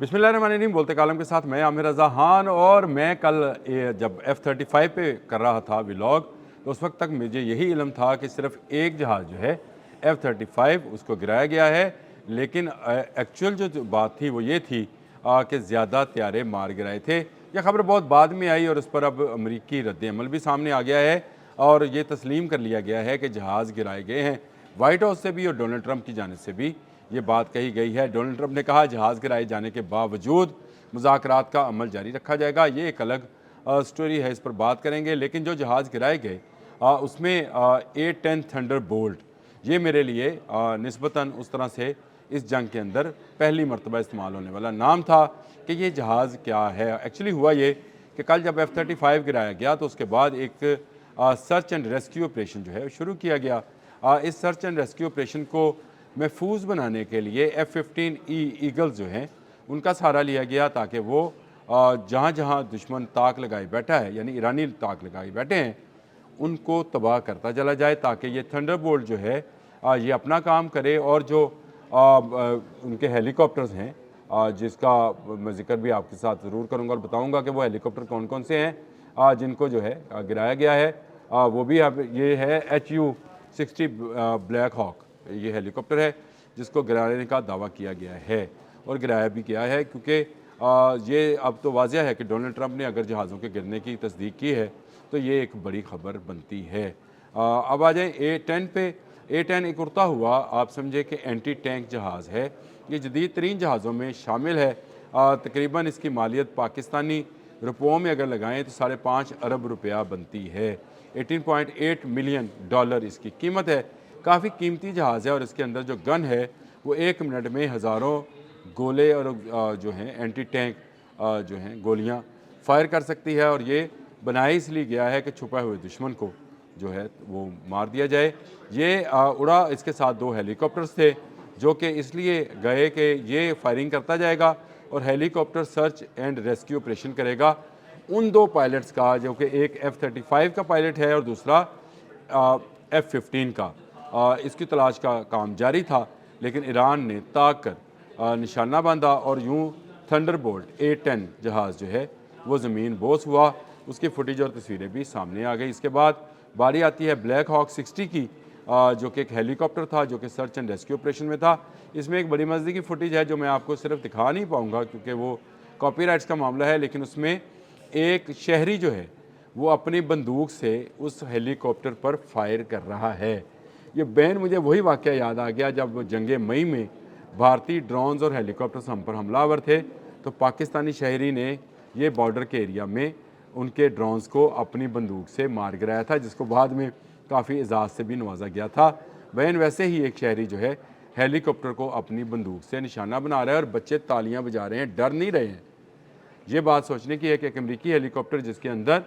बिस्मिल्लाहिर्रहमानिर्रहीम। बोलते कालम के साथ मैं आमिर रज़ा खान। और मैं कल जब F-35 पे कर रहा था व्लॉग, तो उस वक्त तक मुझे यही इल्म था कि सिर्फ एक जहाज़ जो है F-35 उसको गिराया गया है। लेकिन एक्चुअल जो बात थी वो ये थी कि ज़्यादा त्यारे मार गिराए थे। यह खबर बहुत बाद में आई और उस पर अब अमरीकी रद्द-ए-अमल भी सामने आ गया है और ये तस्लीम कर लिया गया है कि जहाज़ गिराए गए हैं। वाइट हाउस से भी और डोनाल्ड ट्रंप की जानिब से भी ये बात कही गई है। डोनाल्ड ट्रंप ने कहा जहाज़ गिराए जाने के बावजूद मुज़ाकरात का अमल जारी रखा जाएगा। ये एक अलग स्टोरी है, इस पर बात करेंगे। लेकिन जो जहाज़ गिराए गए उसमें A-10 थंडरबोल्ट, ये मेरे लिए निस्बतन उस तरह से इस जंग के अंदर पहली मरतबा इस्तेमाल होने वाला नाम था कि ये जहाज़ क्या है। एक्चुअली हुआ ये कि कल जब F-35 गिराया गया तो उसके बाद एक सर्च एंड रेस्क्यू ऑपरेशन जो है शुरू किया गया। इस सर्च एंड रेस्क्यू ऑपरेशन को महफूज बनाने के लिए F-15E ईगल्स जो हैं उनका सहारा लिया गया, ताकि वो जहाँ जहाँ दुश्मन ताक लगाए बैठा है, यानी ईरानी ताक लगाए बैठे हैं, उनको तबाह करता चला जाए, ताकि ये थंडरबोल्ट जो है ये अपना काम करे। और जो उनके हेलीकॉप्टर्स हैं जिसका मैं जिक्र भी आपके साथ ज़रूर करूँगा और बताऊँगा कि वो हेलीकॉप्टर कौन कौन से हैं जिनको जो है गिराया गया है। वो भी अब ये है HU-60 ब्लैक हॉक, ये हेलीकॉप्टर है जिसको गिराने का दावा किया गया है और गिराया भी किया है, क्योंकि ये अब तो वाज़ह है कि डोनाल्ड ट्रंप ने अगर जहाज़ों के गिरने की तस्दीक की है तो ये एक बड़ी खबर बनती है। अब आ जाएँ A-10 पे। A-10 एक उड़ता हुआ आप समझे कि एंटी टैंक जहाज़ है। ये जदीद तरीन जहाज़ों में शामिल है। तकरीबन इसकी मालियत पाकिस्तानी रुपयों में अगर लगाएँ तो $5.5 अरब रुपया बनती है। $18.8 मिलियन इसकी कीमत है। काफ़ी कीमती जहाज़ है और इसके अंदर जो गन है वो 1 मिनट में हज़ारों गोले और जो हैं एंटी टैंक जो हैं गोलियां फायर कर सकती है। और ये बनाया इसलिए गया है कि छुपे हुए दुश्मन को जो है वो मार दिया जाए। ये उड़ा, इसके साथ 2 हेलीकॉप्टर्स थे जो कि इसलिए गए कि ये फायरिंग करता जाएगा और helicopter search and rescue operation करेगा। उन 2 पायलट्स का, जो कि एक F-35 का पायलट है और दूसरा F-15 का, इसकी तलाश का काम जारी था। लेकिन ईरान ने ताक कर निशाना बांधा और यूं थंडरबोल्ट A-10 जहाज़ जो है वो ज़मीन बोस हुआ। उसकी फुटेज और तस्वीरें भी सामने आ गई। इसके बाद बारी आती है ब्लैक हॉक 60 की, जो कि एक हेलीकॉप्टर था जो कि सर्च एंड रेस्क्यू ऑपरेशन में था। इसमें एक बड़ी मज़े की फुटेज है जो मैं आपको सिर्फ दिखा नहीं पाऊँगा क्योंकि वो कॉपीराइट्स का मामला है। लेकिन उसमें एक शहरी जो है वो अपनी बंदूक से उस हेलीकॉप्टर पर फायर कर रहा है। ये बैन मुझे वही वाक़या याद आ गया जब जंग मई में भारतीय ड्रोन्स और हेलीकॉप्टर्स हम पर हमलावर थे, तो पाकिस्तानी शहरी ने ये बॉर्डर के एरिया में उनके ड्रोन्स को अपनी बंदूक से मार गिराया था, जिसको बाद में काफ़ी एजाज़ से भी नवाजा गया था। बैन वैसे ही एक शहरी जो है हेलीकॉप्टर को अपनी बंदूक से निशाना बना रहा है और बच्चे तालियां बजा रहे हैं, डर नहीं रहे हैं। ये बात सोचने की है कि एक अमरीकी हेलीकॉप्टर जिसके अंदर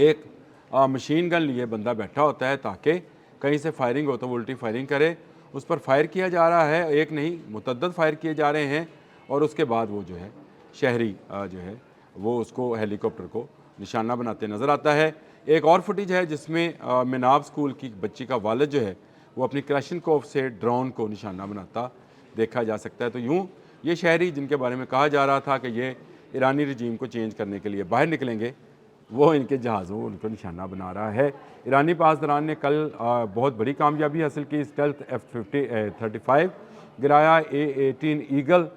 एक मशीन गन लिए बंदा बैठा होता है ताकि कहीं से फायरिंग हो तो वो उल्टी फायरिंग करे, उस पर फायर किया जा रहा है, एक नहीं मुतअद्दिद फायर किए जा रहे हैं। और उसके बाद वो जो है शहरी जो है वो उसको हेलीकॉप्टर को निशाना बनाते नज़र आता है। एक और फुटेज है जिसमें मिनाब स्कूल की बच्ची का वालिद जो है वो अपनी क्लाशनकोव से ड्रोन को निशाना बनाता देखा जा सकता है। तो यूँ ये शहरी जिनके बारे में कहा जा रहा था कि ये ईरानी रजीम को चेंज करने के लिए बाहर निकलेंगे, वो इनके जहाज़ों उनको निशाना बना रहा है। ईरानी पासदारान ने कल बहुत बड़ी कामयाबी हासिल की। स्टेल्थ F-35 गिराया, A-18 ईगल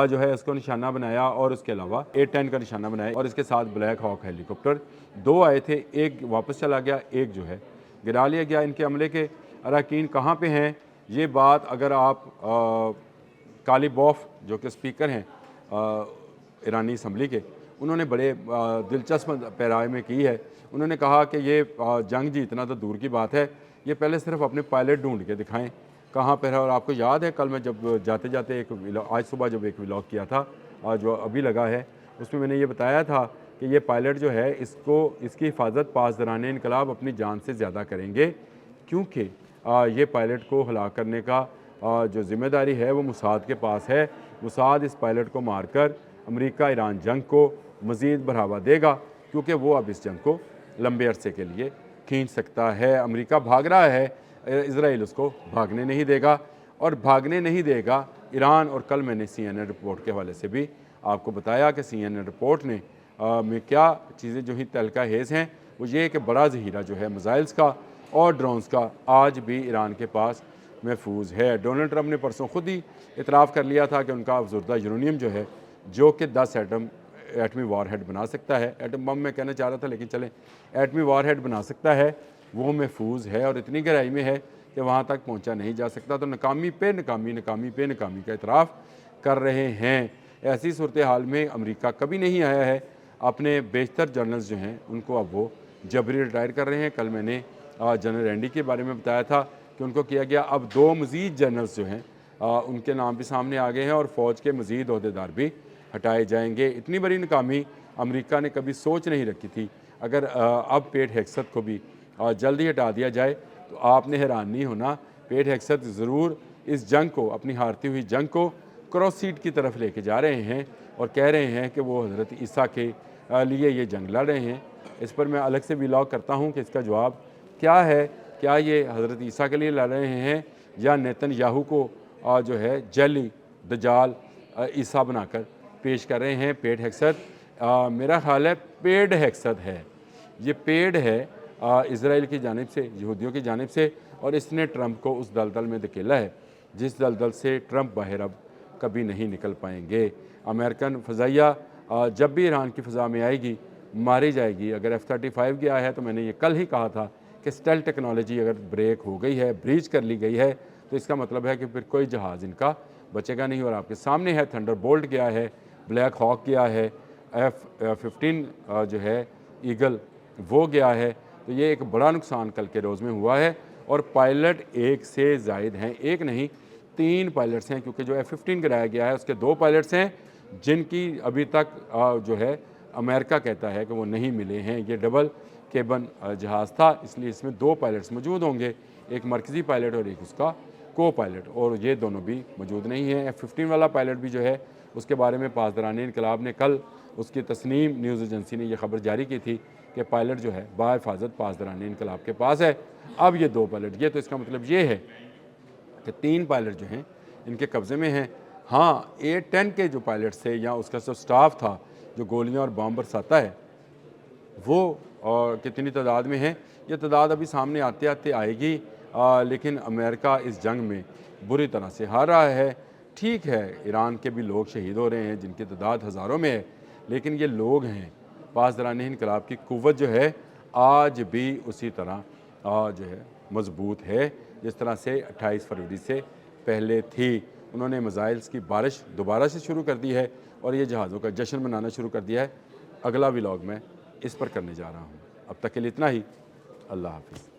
जो है इसको निशाना बनाया और उसके अलावा A-10 का निशाना बनाया। और इसके साथ ब्लैक हॉक हेलीकॉप्टर 2 आए थे, एक वापस चला गया, एक जो है गिरा लिया गया। इनके हमले के अरकान कहाँ पे हैं, ये बात अगर आप कालीबॉफ जो कि स्पीकर हैं ईरानी असम्बली के, उन्होंने बड़े दिलचस्प पैराए में की है। उन्होंने कहा कि ये जंग जीतना तो दूर की बात है, ये पहले सिर्फ अपने पायलट ढूंढ के दिखाएं कहाँ पर है। और आपको याद है कल मैं जब जाते जाते आज सुबह जब एक व्लॉग किया था जो अभी लगा है, उसमें मैंने ये बताया था कि ये पायलट जो है इसकी हिफाजत पासदारान इनकलाब अपनी जान से ज़्यादा करेंगे, क्योंकि ये पायलट को हलाक करने का जो ज़िम्मेदारी है वो मुसाद के पास है। मुसाद इस पायलट को मारकर अमेरिका ईरान जंग को मज़ीद बढ़ावा देगा, क्योंकि वो अब इस जंग को लंबे अरसे के लिए खींच सकता है। अमेरिका भाग रहा है, इजराइल उसको भागने नहीं देगा और भागने नहीं देगा ईरान। और कल मैंने CNN रिपोर्ट के हवाले से भी आपको बताया कि CNN रिपोर्ट ने में क्या चीज़ें जो ही तहलका हेज़ हैं, वो ये कि बड़ा ज़हीरा जो है मिसाइल्स का और ड्रोन्स का आज भी ईरान के पास महफूज है। डोनाल्ड ट्रंप ने परसों खुद ही इतराफ़ कर लिया था कि उनका अफजुर्दा यूरेनियम जो है, जो कि 10 एटमी वारहेड बना सकता है, एटम बम में कहना चाह रहा था लेकिन चलें, एटमी वारहेड बना सकता है, वो महफूज है और इतनी गहराई में है कि वहाँ तक पहुँचा नहीं जा सकता। तो नाकामी पे नाकामी, नाकामी पे नाकामी का इतराफ़ कर रहे हैं। ऐसी सूरत हाल में अमेरिका कभी नहीं आया है, अपने बेशतर जनरल्स जो हैं उनको अब वो जबरी रिटायर कर रहे हैं। कल मैंने जनरल रैंडी के बारे में बताया था कि उनको किया गया। अब 2 मज़ीद जनरल्स जो हैं उनके नाम भी सामने आ गए हैं और फ़ौज के मज़ीद अहदेदार भी हटाए जाएंगे। इतनी बड़ी नाकामी अमेरिका ने कभी सोच नहीं रखी थी। अगर अब पेट हेक्सत को भी जल्द ही हटा दिया जाए तो आपने हैरान नहीं होना। पेट हेक्सत ज़रूर इस जंग को, अपनी हारती हुई जंग को क्रॉस सीट की तरफ लेके जा रहे हैं और कह रहे हैं कि वो हज़रत ईसा के लिए ये जंग लड़ रहे हैं। इस पर मैं अलग से व्लॉग करता हूँ कि इसका जवाब क्या है। क्या ये हज़रत ईसा के लिए लड़ रहे हैं या नेतन्याहू को जो है जैली दजाल ईसा बनाकर पेश कर रहे हैं। पेड हेक्सत मेरा ख्याल है पेड हेक्सत है, ये पेड है इसराइल की जानिब से, यहूदियों की जानिब से, और इसने ट्रंप को उस दलदल में धकेला है जिस दलदल से ट्रंप बाहर अब कभी नहीं निकल पाएंगे। अमेरिकन फ़ज़ाइया जब भी ईरान की फ़ज़ा में आएगी मारी जाएगी। अगर F-35 गया है तो मैंने ये कल ही कहा था कि स्टेल्थ टेक्नोलॉजी अगर ब्रेक हो गई है, ब्रीच कर ली गई है, तो इसका मतलब है कि फिर कोई जहाज़ इनका बचेगा नहीं। और आपके सामने है थंडरबोल्ट गया है, ब्लैक हॉक गया है, F-15 जो है ईगल वो गया है। तो ये एक बड़ा नुकसान कल के रोज़ में हुआ है और पायलट एक से ज़ायद हैं, एक नहीं 3 पायलट्स हैं, क्योंकि जो F-15 गिराया गया है उसके 2 पायलट्स हैं जिनकी अभी तक जो है अमेरिका कहता है कि वो नहीं मिले हैं। ये डबल केबन जहाज़ था, इसलिए इसमें 2 पायलट्स मौजूद होंगे, एक मरकज़ी पायलट और एक उसका को पायलट, और ये दोनों भी मौजूद नहीं हैं। F-15 वाला पायलट भी जो है उसके बारे में पासदारान इनकलाब ने कल उसकी तस्नीम न्यूज़ एजेंसी ने यह खबर जारी की थी कि पायलट जो है बाहिफाजत पासदारान इनकलाब के पास है। अब ये 2 पायलट, ये तो इसका मतलब ये है कि 3 पायलट जो हैं इनके कब्ज़े में हैं। हाँ, A-10 के जो पायलट्स थे या उसका जो स्टाफ था जो गोलियां और बम बरसाता है वो कितनी तादाद में है, ये तादाद अभी सामने आते आते आएगी। लेकिन अमेरिका इस जंग में बुरी तरह से हार रहा है। ठीक है, ईरान के भी लोग शहीद हो रहे हैं जिनकी तादाद हज़ारों में है, लेकिन ये लोग हैं। पासदारान इनकलाब की कुव्वत जो है आज भी उसी तरह जो है मजबूत है जिस तरह से 28 फरवरी से पहले थी। उन्होंने मिसाइल्स की बारिश दोबारा से शुरू कर दी है और ये जहाज़ों का जश्न मनाना शुरू कर दिया है। अगला व्लॉग मैं इस पर करने जा रहा हूँ। अब तक के लिए इतना ही। अल्लाह हाफ़िज़।